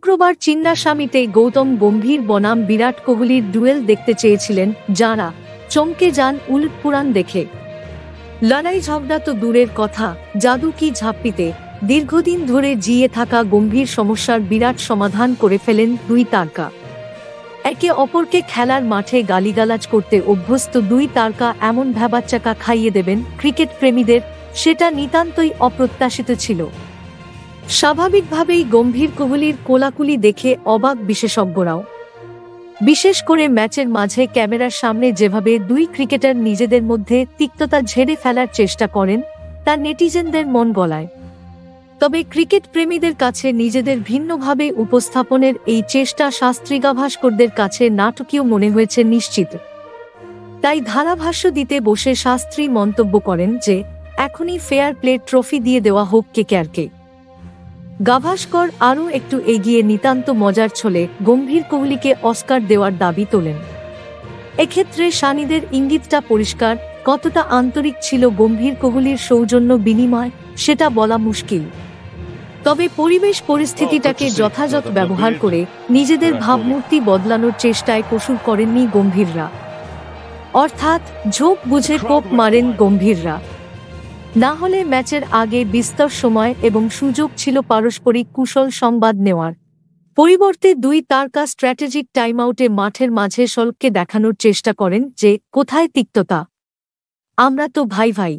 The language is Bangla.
শুক্রবার চিন্নাস্বামীতে গৌতম গম্ভীর বনাম বিরাট কোহলির ডুয়েল দেখতে চেয়েছিলেন যাঁরা, চমকে যান উলটপুরাণ দেখে। লড়াই ঝগড়া তো দূরের কথা, জাদু কি ঝাপ্পিতে দীর্ঘদিন ধরে জিয়ে থাকা গম্ভীর সমস্যার বিরাট সমাধান করে ফেলেন দুই তারকা। একে অপরকে খেলার মাঠে গালিগালাজ করতে অভ্যস্ত দুই তারকা এমন ভ্যাবাচ্চাকা খাইয়ে দেবেন ক্রিকেট প্রেমীদের, সেটা নিতান্তই অপ্রত্যাশিত ছিল। স্বাভাবিকভাবেই গম্ভীর কোহলির কোলাকুলি দেখে অবাক বিশেষজ্ঞরাও। বিশেষ করে ম্যাচের মাঝে ক্যামেরার সামনে যেভাবে দুই ক্রিকেটার নিজেদের মধ্যে তিক্ততা ঝেড়ে ফেলার চেষ্টা করেন, তা নেটিজেনদের মন গলায়। তবে ক্রিকেট প্রেমীদের কাছে নিজেদের ভিন্নভাবে উপস্থাপনের এই চেষ্টা শাস্ত্রীগাভাস্করদের কাছে নাটকীয় মনে হয়েছে নিশ্চিত। তাই ধারাভাষ্য দিতে বসে শাস্ত্রী মন্তব্য করেন যে এখনই ফেয়ার প্লে ট্রফি দিয়ে দেওয়া হোক কেকেআরকে। গাভাস্কর আরও একটু এগিয়ে নিতান্ত মজার ছলে গম্ভীর কোহলিকে অস্কার দেওয়ার দাবি তোলেন। এক্ষেত্রে সানিদের ইঙ্গিতটা পরিষ্কার, কতটা আন্তরিক ছিল গম্ভীর কোহলির সৌজন্য বিনিময় সেটা বলা মুশকিল। তবে পরিবেশ পরিস্থিতিটাকে যথাযথ ব্যবহার করে নিজেদের ভাবমূর্তি বদলানোর চেষ্টায় কসুর করেননি গম্ভীররা। অর্থাৎ ঝোঁক বুঝে কোপ মারেন গম্ভীররা। না হলে ম্যাচের আগে বিস্তর সময় এবং সুযোগ ছিল পারস্পরিক কুশল সংবাদ নেওয়ার। পরিবর্তে দুই তারকা স্ট্র্যাটেজিক টাইমআউটে মাঠের মাঝে শলককে দেখানোর চেষ্টা করেন যে কোথায় তিক্ততা, আমরা তো ভাই ভাই।